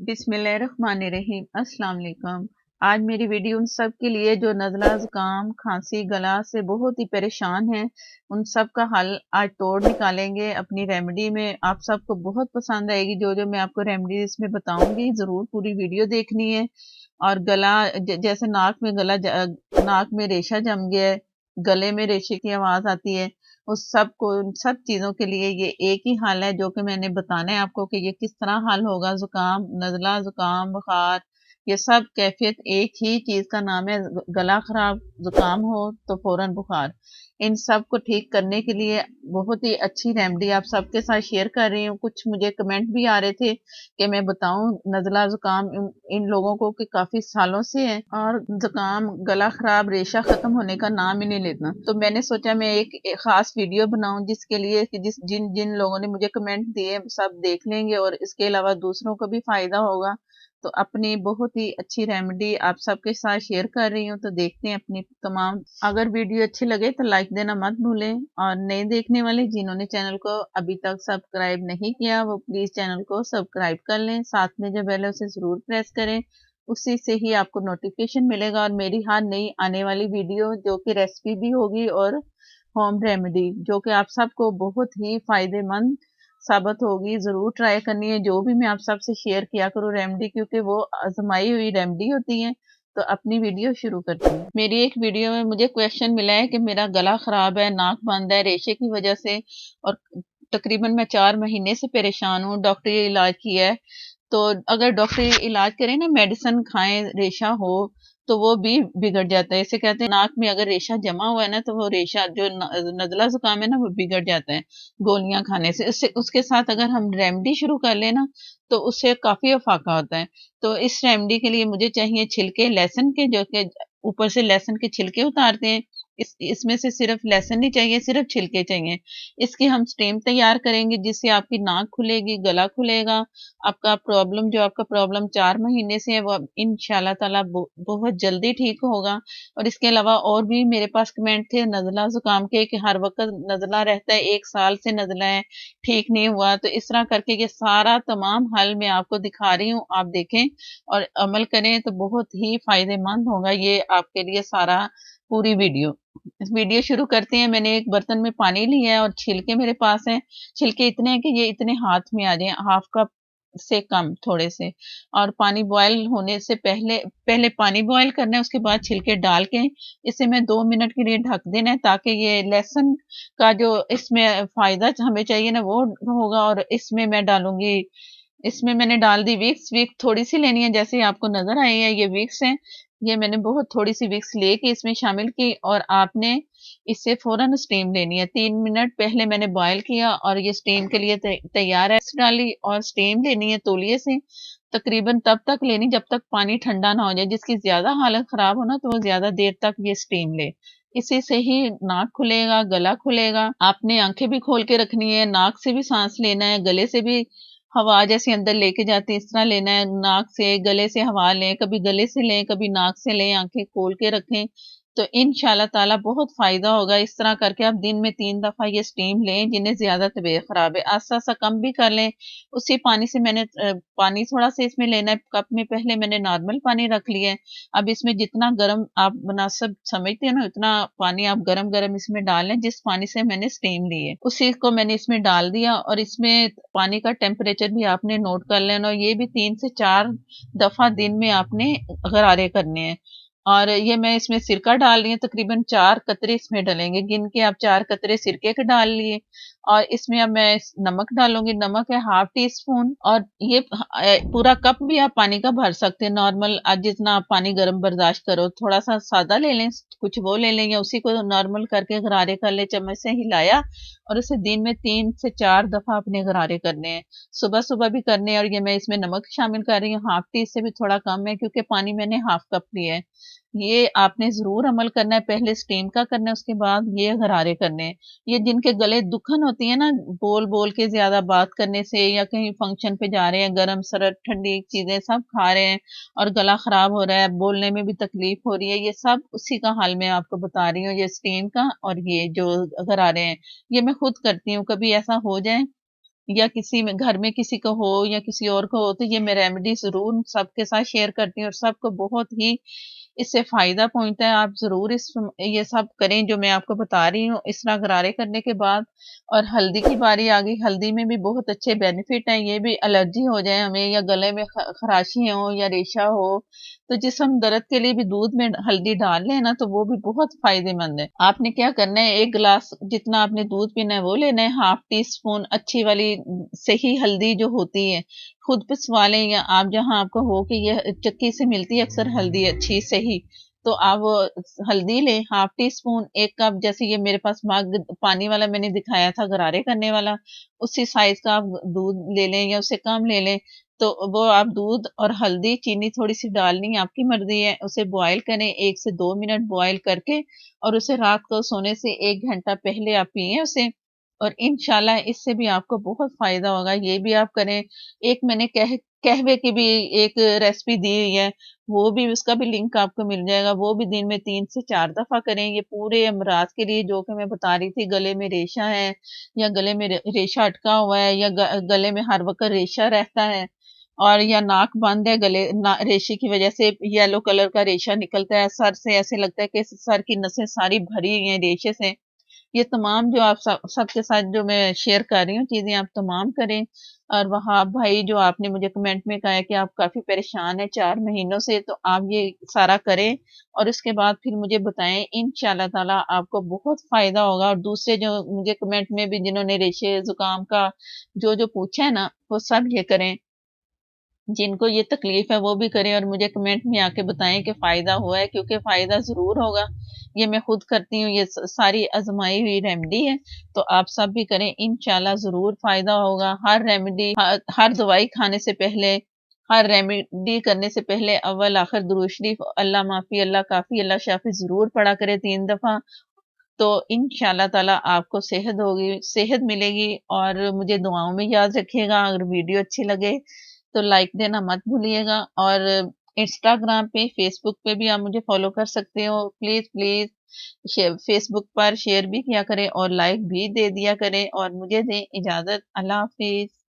बिस्मिल्लाहिर्रहमानिर्रहीम। अस्सलाम वालेकुम। आज मेरी वीडियो उन सब के लिए जो नज़ला, ज़ुकाम, खांसी, गला से बहुत ही परेशान हैं। उन सब का हल आज तोड़ निकालेंगे अपनी रेमेडी में। आप सबको बहुत पसंद आएगी जो जो मैं आपको रेमेडी इसमें बताऊंगी। ज़रूर पूरी वीडियो देखनी है। और गला जैसे नाक में रेशा जम गया है, गले में रेशे की आवाज़ आती है, उस सब को उन सब चीज़ों के लिए ये एक ही हल है जो कि मैंने बताना है आपको कि ये किस तरह हल होगा। जुकाम, नज़ला, जुकाम, बुखार, ये सब कैफियत एक ही चीज़ का नाम है। गला खराब, जुकाम हो तो फौरन बुखार। इन सब को ठीक करने के लिए बहुत ही अच्छी रेमेडी आप सबके साथ शेयर कर रही हूँ। कुछ मुझे कमेंट भी आ रहे थे कि मैं बताऊं नज़ला, जुकाम इन लोगों को कि काफी सालों से है और जुकाम, गला खराब, रेशा खत्म होने का नाम ही नहीं लेता। तो मैंने सोचा मैं एक खास वीडियो बनाऊं जिसके लिए कि जिन जिन लोगों ने मुझे कमेंट दिए सब देख लेंगे और इसके अलावा दूसरों को भी फायदा होगा। तो अपनी बहुत ही अच्छी रेमेडी आप सबके साथ शेयर कर रही हूँ। तो देखते हैं अपनी तमाम। अगर वीडियो अच्छी लगे तो लाइक देना मत भूलें और नए देखने वाले जिन्होंने चैनल को अभी तक सब्सक्राइब नहीं किया वो प्लीज चैनल को सब्सक्राइब कर लें। साथ में जो बेल है उसे जरूर प्रेस करें, उसी से ही आपको नोटिफिकेशन मिलेगा और मेरी हर नई आने वाली वीडियो जो कि रेसिपी भी होगी और होम रेमेडी जो कि आप सबको बहुत ही फायदेमंद साबित होगी। जरूर ट्राई करनी है जो भी मैं आप सबसे शेयर किया करूँ रेमेडी, क्योंकि वो आजमाई हुई रेमेडी होती है। तो अपनी वीडियो शुरू करती हूँ। मेरी एक वीडियो में मुझे क्वेश्चन मिला है कि मेरा गला खराब है, नाक बंद है रेशे की वजह से, और तकरीबन मैं 4 महीने से परेशान हूँ। डॉक्टरी इलाज किया है। तो अगर डॉक्टरी इलाज करें ना, मेडिसिन खाएं, रेशा हो तो वो भी बिगड़ जाता है। इसे कहते हैं नाक में अगर रेशा जमा हुआ है ना तो वो रेशा जो नजला जुकाम है ना वो बिगड़ जाता है गोलियां खाने से। इससे उसके साथ अगर हम रेमेडी शुरू कर लेना तो उससे काफी फायदा होता है। तो इस रेमेडी के लिए मुझे चाहिए छिलके लहसुन के, जो कि ऊपर से लहसुन के छिलके उतारते हैं। इसमें से सिर्फ लहसुन नहीं चाहिए, सिर्फ छिलके चाहिए। इसकी हम स्टीम तैयार करेंगे जिससे आपकी नाक खुलेगी, गला खुलेगा। आपका प्रॉब्लम 4 महीने से है वो अब इंशाल्लाह ताला बहुत जल्दी ठीक होगा। और इसके अलावा और भी मेरे पास कमेंट थे नज़ला जुकाम के कि हर वक्त नज़ला रहता है, 1 साल से नज़ला है, ठीक नहीं हुआ। तो इस तरह करके ये सारा तमाम हल मैं आपको दिखा रही हूँ, आप देखें और अमल करें तो बहुत ही फायदेमंद होगा ये आपके लिए सारा पूरी वीडियो। इस वीडियो शुरू करते हैं। मैंने एक बर्तन में पानी लिया है और छिलके मेरे पास हैं। छिलके इतने हैं कि ये इतने हाथ में आ जाएं, हाफ कप से कम थोड़े से। और पानी बॉयल होने से पहले पहले पानी बॉयल करना है, उसके बाद छिलके डाल के इसे मैं 2 मिनट के लिए ढक देना है ताकि ये लहसुन का जो इसमें फायदा हमें चाहिए ना वो होगा। और इसमें मैं डालूंगी, इसमें मैंने डाल दी विक्स। विक्स थोड़ी सी लेनी है, जैसे आपको नजर आई है ये विक्स है। ये मैंने बहुत थोड़ी सी विक्स लेके इसमें शामिल की और आपने इससे फौरन स्टीम लेनी है। 3 मिनट पहले मैंने बॉयल किया और ये स्टीम के लिए तैयार है। डाली और स्टीम लेनी है तौलिए से। तकरीबन तब तक लेनी जब तक पानी ठंडा ना हो जाए। जिसकी ज्यादा हालत खराब हो ना तो वो ज्यादा देर तक ये स्टीम ले। इसी से ही नाक खुलेगा, गला खुलेगा। आपने आंखें भी खोल के रखनी है, नाक से भी सांस लेना है, गले से भी हवा जैसे अंदर लेके जाते हैं इस तरह लेना है। नाक से गले से हवा लें, कभी गले से लें कभी नाक से लें, आंखें खोल के रखें। तो इंशाल्लाह ताला बहुत फायदा होगा। इस तरह करके आप दिन में 3 दफा ये स्टीम लें जिन्हें ज्यादा तबीयत खराब है। आस्ता आस्ता कम भी कर लें। उसी पानी से मैंने पानी थोड़ा सा इसमें लेना है। कप में पहले मैंने नॉर्मल पानी रख लिया है। अब इसमें जितना गर्म आप मुनासिब समझते हैं ना उतना पानी आप गरम गरम इसमें डालें। जिस पानी से मैंने स्टीम ली है उसी को मैंने इसमें डाल दिया और इसमें पानी का टेम्परेचर भी आपने नोट कर लेना। और ये भी 3 से 4 दफा दिन में आपने गरारे करने हैं। और ये मैं इसमें सिरका डाल रही हूँ, तकरीबन 4 कतरे इसमें डलेंगे। गिन के आप 4 कतरे सिरके के डाल लिए। और इसमें अब मैं नमक डालूंगी। नमक है हाफ टी स्पून। और ये पूरा कप भी आप पानी का भर सकते हैं नॉर्मल, आज जितना आप पानी गर्म बर्दाश्त करो। थोड़ा सा सादा ले लें, कुछ वो ले लें या उसी को नॉर्मल करके गरारे कर ले। चम्मच से हिलाया और उसे दिन में 3 से 4 दफा अपने गरारे करने हैं। सुबह सुबह भी करने हैं। और ये मैं इसमें नमक शामिल कर रही हूँ, हाफ टी से भी थोड़ा कम है क्योंकि पानी मैंने हाफ कप लिया है। ये आपने जरूर अमल करना है। पहले स्टीम का करना है, उसके बाद ये गरारे करने हैं। ये जिनके गले दुखन होती है ना बोल बोल के ज्यादा बात करने से, या कहीं फंक्शन पे जा रहे हैं, गरम सरद ठंडी चीजें सब खा रहे हैं और गला खराब हो रहा है, बोलने में भी तकलीफ हो रही है, ये सब उसी का हाल मैं आपको बता रही हूँ। ये स्टीम का और ये जो गरारे हैं ये मैं खुद करती हूँ। कभी ऐसा हो जाए या किसी में घर में किसी को हो या किसी और को हो, तो ये मैं रेमेडी ज़रूर सबके साथ शेयर करती हूँ और सबको बहुत ही इससे फ़ायदा पहुँचता है। आप ज़रूर ये सब करें जो मैं आपको बता रही हूँ। इस तरह गरारे करने के बाद और हल्दी की बारी आ गई। हल्दी में भी बहुत अच्छे बेनिफिट हैं। ये भी एलर्जी हो जाए हमें या गले में खराशी हो या रेशा हो, तो जिसम दर्द के लिए भी दूध में हल्दी डाल लें ना, तो वो भी बहुत फ़ायदेमंद है। आपने क्या करना है, 1 गिलास जितना आपने दूध पीना है वो लेना है, हाफ़ टी स्पून अच्छी वाली सही हल्दी जो होती है, खुद पिसवा लें या आप जहाँ आपको हो कि ये चक्की से मिलती है अक्सर हल्दी अच्छी सही, तो आप वो हल्दी लें, हाफ़ टी स्पून, 1 कप, जैसे ये मेरे पास मग पानी वाला मैंने दिखाया था गरारे करने वाला, उसी साइज़ का आप दूध ले लें या उससे कम ले लें। तो वो आप दूध और हल्दी, चीनी थोड़ी-सी डालनी आपकी मर्ज़ी है, उसे बॉयल करें, 1 से 2 मिनट बॉयल करके और उसे रात को सोने से 1 घंटा पहले आप पिएँ उसे, और इंशाल्लाह इससे भी आपको बहुत फ़ायदा होगा। ये भी आप करें। एक मैंने कहवे की भी एक रेसिपी दी हुई है, वो भी, उसका भी लिंक आपको मिल जाएगा। वो भी दिन में 3 से 4 दफ़ा करें। ये पूरे अमराज़ के लिए जो कि मैं बता रही थी, गले में रेशा है या गले में रेशा अटका हुआ है या गले में हर वक़्त रेशा रहता है और या नाक बंद है, गले रेशे की वज़ह से येलो कलर का रेशा निकलता है, सर से ऐसे लगता है कि सर की नसें सारी भरी हुई हैं रेशे से। ये तमाम जो आप सबके साथ जो मैं शेयर कर रही हूँ चीज़ें, आप तमाम करें। और वहाब भाई, जो आपने मुझे कमेंट में कहा है कि आप काफ़ी परेशान हैं 4 महीनों से, तो आप ये सारा करें और उसके बाद फिर मुझे बताएँ। इंशाअल्लाह ताला आपको बहुत फ़ायदा होगा। और दूसरे जो मुझे कमेंट में भी जिन्होंने रेशे, ज़ुकाम का जो पूछा है ना, वो सब ये करें। जिनको ये तकलीफ है वो भी करें और मुझे कमेंट में आके बताएं कि फ़ायदा हुआ है, क्योंकि फ़ायदा ज़रूर होगा। ये मैं खुद करती हूँ, ये सारी आजमाई हुई रेमेडी है, तो आप सब भी करें, इंशाल्लाह ज़रूर फ़ायदा होगा। हर रेमेडी, हर दवाई खाने से पहले, हर रेमेडी करने से पहले अव्वल आखिर दुरूद शरीफ, अल्लाह माफ़ी, अल्लाह काफ़ी, अल्लाह शाफ़ी ज़रूर पढ़ा करें 3 दफ़ा। तो इंशाल्लाह ताला आपको सेहत होगी, सेहत मिलेगी। और मुझे दुआओं में याद रखिएगा। अगर वीडियो अच्छी लगे तो लाइक देना मत भूलिएगा। और इंस्टाग्राम पे, फेसबुक पे भी आप मुझे फॉलो कर सकते हो। प्लीज़ प्लीज़ फेसबुक पर शेयर भी किया करें और लाइक भी दे दिया करें। और मुझे दें इजाज़त। अल्लाह हाफ़िज़।